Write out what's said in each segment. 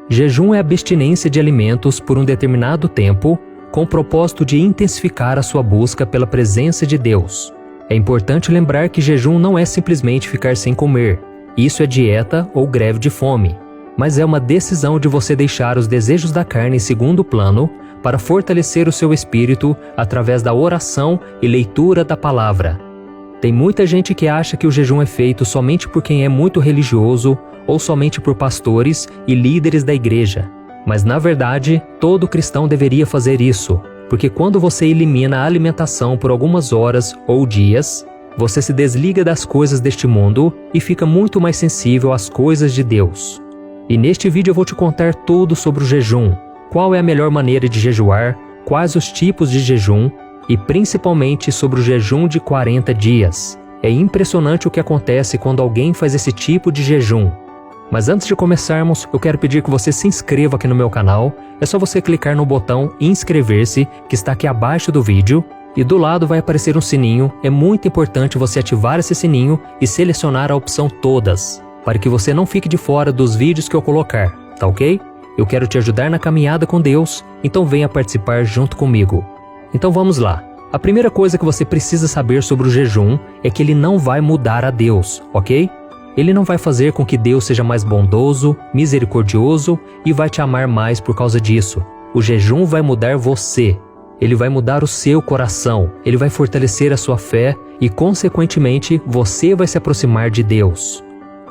Jejum é a abstinência de alimentos por um determinado tempo, com o propósito de intensificar a sua busca pela presença de Deus. É importante lembrar que jejum não é simplesmente ficar sem comer. Isso é dieta ou greve de fome. Mas é uma decisão de você deixar os desejos da carne em segundo plano para fortalecer o seu espírito através da oração e leitura da palavra. Tem muita gente que acha que o jejum é feito somente por quem é muito religioso ou somente por pastores e líderes da igreja. Mas na verdade, todo cristão deveria fazer isso, porque quando você elimina a alimentação por algumas horas ou dias, você se desliga das coisas deste mundo e fica muito mais sensível às coisas de Deus. E neste vídeo eu vou te contar tudo sobre o jejum, qual é a melhor maneira de jejuar, quais os tipos de jejum e principalmente sobre o jejum de 40 dias. É impressionante o que acontece quando alguém faz esse tipo de jejum. Mas antes de começarmos, eu quero pedir que você se inscreva aqui no meu canal. É só você clicar no botão inscrever-se, que está aqui abaixo do vídeo, e do lado vai aparecer um sininho. É muito importante você ativar esse sininho e selecionar a opção todas, para que você não fique de fora dos vídeos que eu colocar, tá ok? Eu quero te ajudar na caminhada com Deus, então venha participar junto comigo. Então vamos lá. A primeira coisa que você precisa saber sobre o jejum é que ele não vai mudar a Deus, ok? Ele não vai fazer com que Deus seja mais bondoso, misericordioso e vai te amar mais por causa disso. O jejum vai mudar você. Ele vai mudar o seu coração. Ele vai fortalecer a sua fé e, consequentemente, você vai se aproximar de Deus.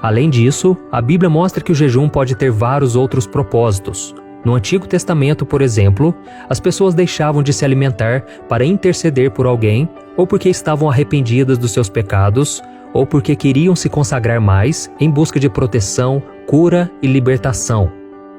Além disso, a Bíblia mostra que o jejum pode ter vários outros propósitos. No Antigo Testamento, por exemplo, as pessoas deixavam de se alimentar para interceder por alguém, ou porque estavam arrependidas dos seus pecados, ou porque queriam se consagrar mais em busca de proteção, cura e libertação.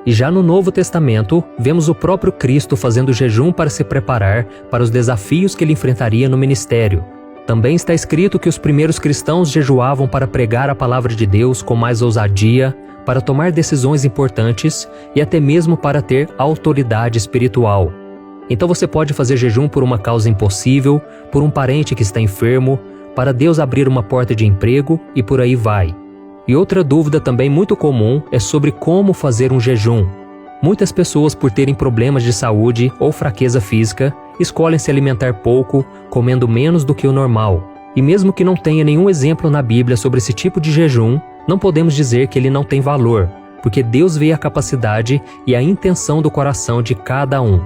E já no Novo Testamento, vemos o próprio Cristo fazendo jejum para se preparar para os desafios que ele enfrentaria no ministério. Também está escrito que os primeiros cristãos jejuavam para pregar a palavra de Deus com mais ousadia, para tomar decisões importantes e até mesmo para ter autoridade espiritual. Então você pode fazer jejum por uma causa impossível, por um parente que está enfermo, para Deus abrir uma porta de emprego e por aí vai. E outra dúvida também muito comum é sobre como fazer um jejum. Muitas pessoas, por terem problemas de saúde ou fraqueza física, escolhem se alimentar pouco, comendo menos do que o normal. E mesmo que não tenha nenhum exemplo na Bíblia sobre esse tipo de jejum, não podemos dizer que ele não tem valor, porque Deus vê a capacidade e a intenção do coração de cada um.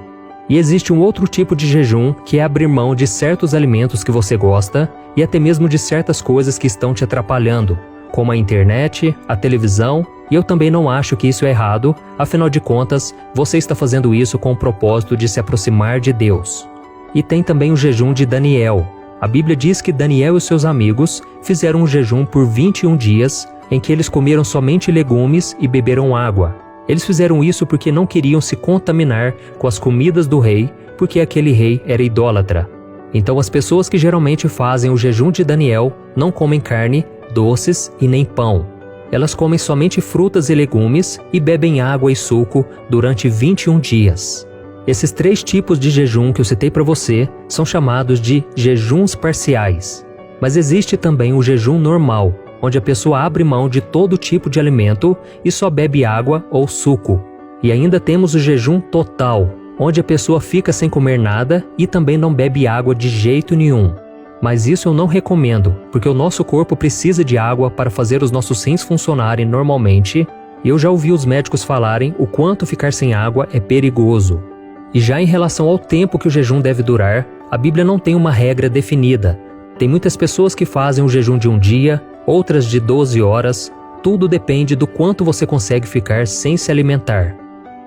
E existe um outro tipo de jejum, que é abrir mão de certos alimentos que você gosta e até mesmo de certas coisas que estão te atrapalhando, como a internet, a televisão, e eu também não acho que isso é errado, afinal de contas, você está fazendo isso com o propósito de se aproximar de Deus. E tem também o jejum de Daniel. A Bíblia diz que Daniel e seus amigos fizeram um jejum por 21 dias, em que eles comeram somente legumes e beberam água. Eles fizeram isso porque não queriam se contaminar com as comidas do rei, porque aquele rei era idólatra. Então as pessoas que geralmente fazem o jejum de Daniel não comem carne, doces e nem pão. Elas comem somente frutas e legumes e bebem água e suco durante 21 dias. Esses 3 tipos de jejum que eu citei para você são chamados de jejuns parciais. Mas existe também o jejum normal, onde a pessoa abre mão de todo tipo de alimento e só bebe água ou suco. E ainda temos o jejum total, onde a pessoa fica sem comer nada e também não bebe água de jeito nenhum. Mas isso eu não recomendo, porque o nosso corpo precisa de água para fazer os nossos rins funcionarem normalmente, e eu já ouvi os médicos falarem o quanto ficar sem água é perigoso. E já em relação ao tempo que o jejum deve durar, a Bíblia não tem uma regra definida. Tem muitas pessoas que fazem um jejum de um dia, outras de 12 horas, tudo depende do quanto você consegue ficar sem se alimentar.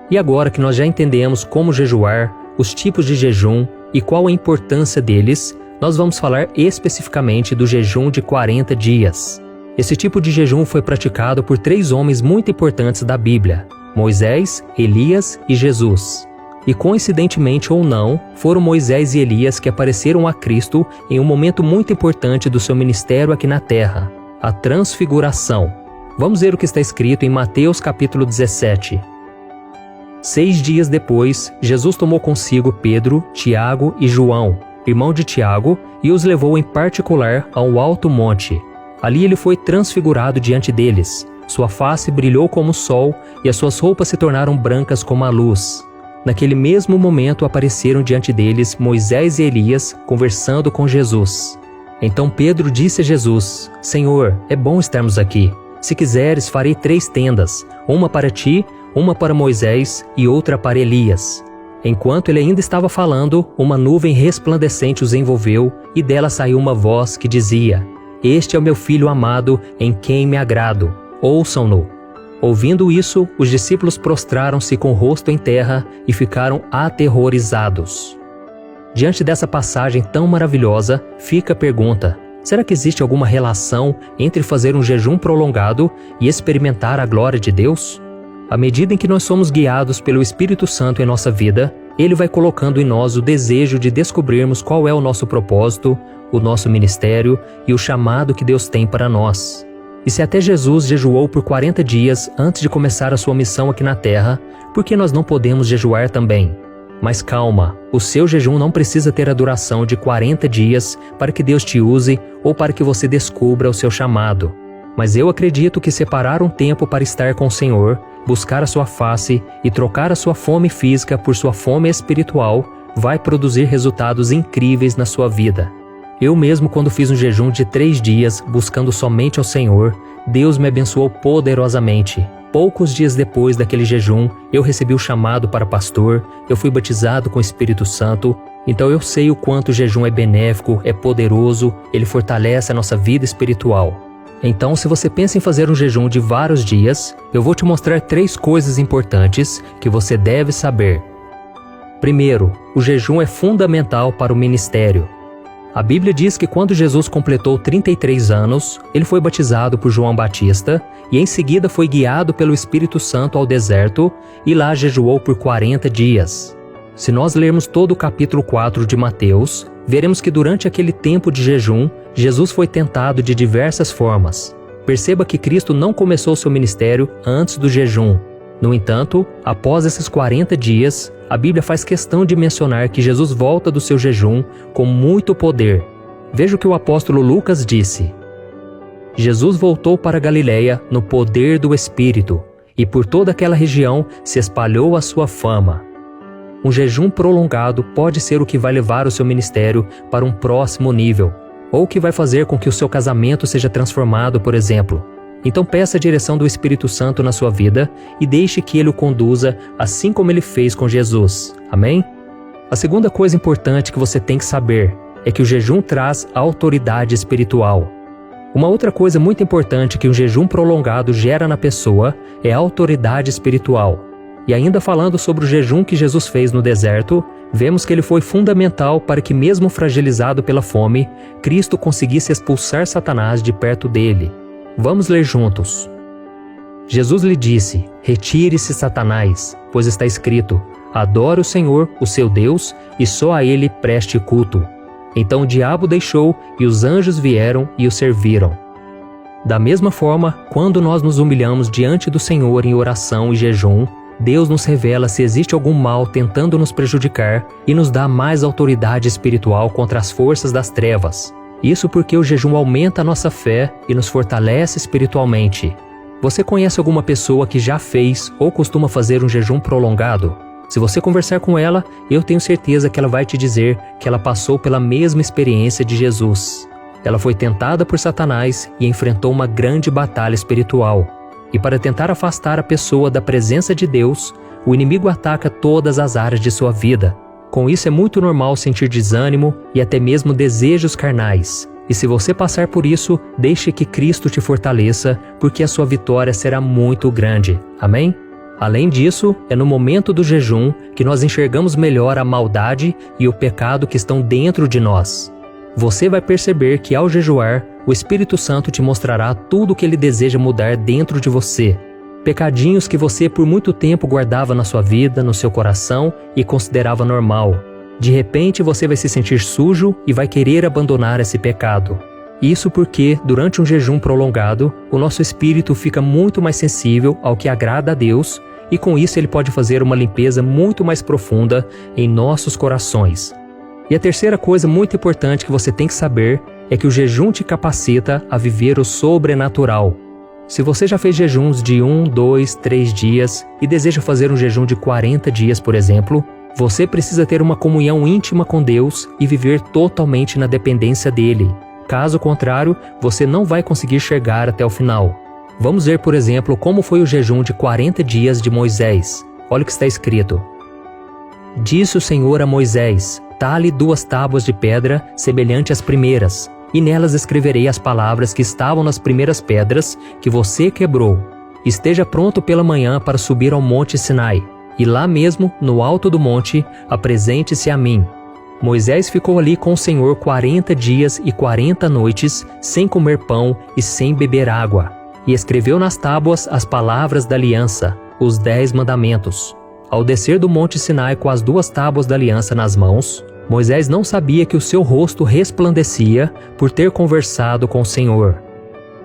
E agora que nós já entendemos como jejuar, os tipos de jejum e qual a importância deles, nós vamos falar especificamente do jejum de 40 dias. Esse tipo de jejum foi praticado por 3 homens muito importantes da Bíblia: Moisés, Elias e Jesus. E coincidentemente ou não, foram Moisés e Elias que apareceram a Cristo em um momento muito importante do seu ministério aqui na terra, a transfiguração. Vamos ver o que está escrito em Mateus capítulo 17. 6 dias depois, Jesus tomou consigo Pedro, Tiago e João, irmão de Tiago, e os levou em particular a um alto monte. Ali ele foi transfigurado diante deles. sua face brilhou como o sol e as suas roupas se tornaram brancas como a luz. Naquele mesmo momento apareceram diante deles Moisés e Elias conversando com Jesus. Então Pedro disse a Jesus: Senhor, é bom estarmos aqui. Se quiseres, farei 3 tendas, uma para ti, uma para Moisés e outra para Elias. Enquanto ele ainda estava falando, uma nuvem resplandecente os envolveu e dela saiu uma voz que dizia: Este é o meu filho amado, em quem me agrado. Ouçam-no. Ouvindo isso, os discípulos prostraram-se com o rosto em terra e ficaram aterrorizados. Diante dessa passagem tão maravilhosa, fica a pergunta: será que existe alguma relação entre fazer um jejum prolongado e experimentar a glória de Deus? À medida em que nós somos guiados pelo Espírito Santo em nossa vida, Ele vai colocando em nós o desejo de descobrirmos qual é o nosso propósito, o nosso ministério e o chamado que Deus tem para nós. E se até Jesus jejuou por 40 dias antes de começar a sua missão aqui na Terra, por que nós não podemos jejuar também? Mas calma, o seu jejum não precisa ter a duração de 40 dias para que Deus te use ou para que você descubra o seu chamado. Mas eu acredito que separar um tempo para estar com o Senhor, buscar a sua face e trocar a sua fome física por sua fome espiritual vai produzir resultados incríveis na sua vida. Eu mesmo, quando fiz um jejum de 3 dias buscando somente ao Senhor, Deus me abençoou poderosamente. Poucos dias depois daquele jejum, eu recebi o chamado para pastor, eu fui batizado com o Espírito Santo, então eu sei o quanto o jejum é benéfico, é poderoso, ele fortalece a nossa vida espiritual. Então, se você pensa em fazer um jejum de vários dias, eu vou te mostrar 3 coisas importantes que você deve saber. Primeiro, o jejum é fundamental para o ministério. A Bíblia diz que quando Jesus completou 33 anos, ele foi batizado por João Batista e em seguida foi guiado pelo Espírito Santo ao deserto e lá jejuou por 40 dias. Se nós lermos todo o capítulo 4 de Mateus, veremos que durante aquele tempo de jejum, Jesus foi tentado de diversas formas. Perceba que Cristo não começou seu ministério antes do jejum. No entanto, após esses 40 dias, a Bíblia faz questão de mencionar que Jesus volta do seu jejum com muito poder. Veja o que o apóstolo Lucas disse. Jesus voltou para Galiléia no poder do Espírito, e por toda aquela região se espalhou a sua fama. Um jejum prolongado pode ser o que vai levar o seu ministério para um próximo nível, ou que vai fazer com que o seu casamento seja transformado, por exemplo. Então peça a direção do Espírito Santo na sua vida e deixe que Ele o conduza assim como Ele fez com Jesus. Amém? A segunda coisa importante que você tem que saber é que o jejum traz autoridade espiritual. Uma outra coisa muito importante que um jejum prolongado gera na pessoa é a autoridade espiritual. E ainda falando sobre o jejum que Jesus fez no deserto, vemos que ele foi fundamental para que, mesmo fragilizado pela fome, Cristo conseguisse expulsar Satanás de perto dele. Vamos ler juntos. Jesus lhe disse: Retire-se, Satanás, pois está escrito: Adore o Senhor, o seu Deus, e só a Ele preste culto. Então o diabo deixou e os anjos vieram e o serviram. Da mesma forma, quando nós nos humilhamos diante do Senhor em oração e jejum, Deus nos revela se existe algum mal tentando nos prejudicar e nos dá mais autoridade espiritual contra as forças das trevas. Isso porque o jejum aumenta a nossa fé e nos fortalece espiritualmente. Você conhece alguma pessoa que já fez ou costuma fazer um jejum prolongado? Se você conversar com ela, eu tenho certeza que ela vai te dizer que ela passou pela mesma experiência de Jesus. Ela foi tentada por Satanás e enfrentou uma grande batalha espiritual. E para tentar afastar a pessoa da presença de Deus, o inimigo ataca todas as áreas de sua vida. Com isso é muito normal sentir desânimo e até mesmo desejos carnais. E se você passar por isso, deixe que Cristo te fortaleça, porque a sua vitória será muito grande. Amém? Além disso, é no momento do jejum que nós enxergamos melhor a maldade e o pecado que estão dentro de nós. Você vai perceber que ao jejuar, o Espírito Santo te mostrará tudo o que Ele deseja mudar dentro de você. Pecadinhos que você por muito tempo guardava na sua vida, no seu coração e considerava normal. De repente você vai se sentir sujo e vai querer abandonar esse pecado. Isso porque, durante um jejum prolongado, o nosso espírito fica muito mais sensível ao que agrada a Deus e com isso Ele pode fazer uma limpeza muito mais profunda em nossos corações. E a terceira coisa muito importante que você tem que saber é que o jejum te capacita a viver o sobrenatural. Se você já fez jejuns de 1, 2, 3 dias e deseja fazer um jejum de 40 dias, por exemplo, você precisa ter uma comunhão íntima com Deus e viver totalmente na dependência dele. Caso contrário, você não vai conseguir chegar até o final. Vamos ver, por exemplo, como foi o jejum de 40 dias de Moisés. Olha o que está escrito. Disse o Senhor a Moisés: tale 2 tábuas de pedra, semelhante às primeiras, e nelas escreverei as palavras que estavam nas primeiras pedras que você quebrou. Esteja pronto pela manhã para subir ao monte Sinai, e lá mesmo, no alto do monte, apresente-se a mim. Moisés ficou ali com o Senhor 40 dias e 40 noites, sem comer pão e sem beber água, e escreveu nas tábuas as palavras da aliança, os 10 mandamentos. Ao descer do monte Sinai com as 2 tábuas da aliança nas mãos, Moisés não sabia que o seu rosto resplandecia por ter conversado com o Senhor.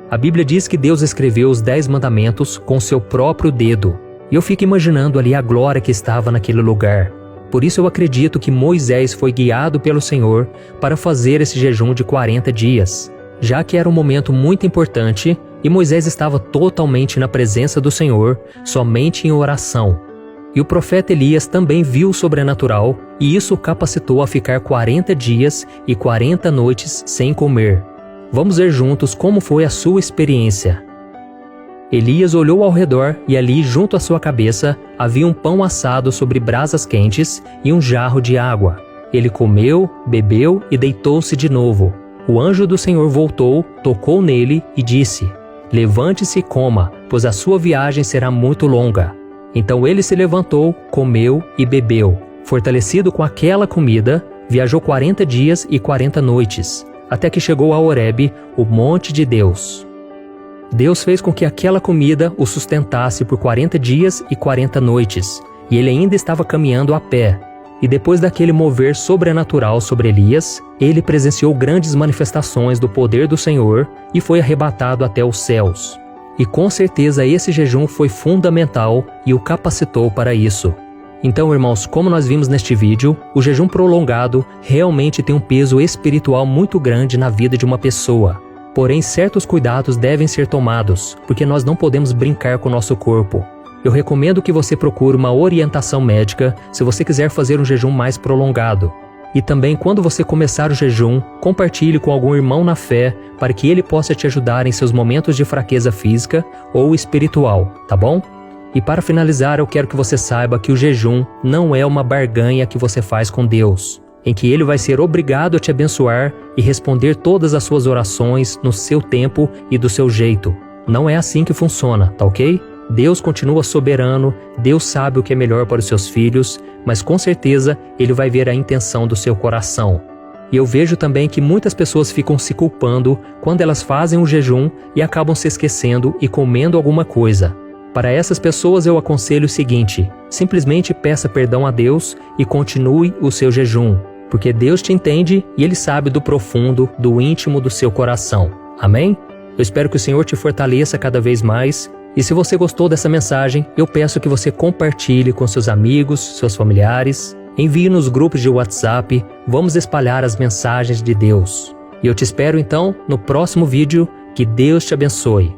A Bíblia diz que Deus escreveu os 10 mandamentos com seu próprio dedo, e eu fico imaginando ali a glória que estava naquele lugar. Por isso eu acredito que Moisés foi guiado pelo Senhor para fazer esse jejum de 40 dias, já que era um momento muito importante e Moisés estava totalmente na presença do Senhor, somente em oração. E o profeta Elias também viu o sobrenatural, e isso o capacitou a ficar 40 dias e 40 noites sem comer. Vamos ver juntos como foi a sua experiência. Elias olhou ao redor e ali, junto à sua cabeça, havia um pão assado sobre brasas quentes e um jarro de água. Ele comeu, bebeu e deitou-se de novo. O anjo do Senhor voltou, tocou nele e disse: levante-se e coma, pois a sua viagem será muito longa. Então ele se levantou, comeu e bebeu. Fortalecido com aquela comida, viajou 40 dias e 40 noites, até que chegou a Horebe, o monte de Deus. Deus fez com que aquela comida o sustentasse por 40 dias e 40 noites, e ele ainda estava caminhando a pé. E depois daquele mover sobrenatural sobre Elias, ele presenciou grandes manifestações do poder do Senhor e foi arrebatado até os céus. E com certeza esse jejum foi fundamental e o capacitou para isso. Então, irmãos, como nós vimos neste vídeo, o jejum prolongado realmente tem um peso espiritual muito grande na vida de uma pessoa. Porém, certos cuidados devem ser tomados, porque nós não podemos brincar com o nosso corpo. Eu recomendo que você procure uma orientação médica se você quiser fazer um jejum mais prolongado. E também, quando você começar o jejum, compartilhe com algum irmão na fé para que ele possa te ajudar em seus momentos de fraqueza física ou espiritual, tá bom? E para finalizar, eu quero que você saiba que o jejum não é uma barganha que você faz com Deus, em que Ele vai ser obrigado a te abençoar e responder todas as suas orações no seu tempo e do seu jeito. Não é assim que funciona, tá ok? Deus continua soberano, Deus sabe o que é melhor para os seus filhos, mas com certeza Ele vai ver a intenção do seu coração. E eu vejo também que muitas pessoas ficam se culpando quando elas fazem um jejum e acabam se esquecendo e comendo alguma coisa. Para essas pessoas eu aconselho o seguinte: simplesmente peça perdão a Deus e continue o seu jejum, porque Deus te entende e Ele sabe do profundo, do íntimo do seu coração. Amém? Eu espero que o Senhor te fortaleça cada vez mais. E se você gostou dessa mensagem, eu peço que você compartilhe com seus amigos, seus familiares, envie nos grupos de WhatsApp, vamos espalhar as mensagens de Deus. E eu te espero então no próximo vídeo. Que Deus te abençoe.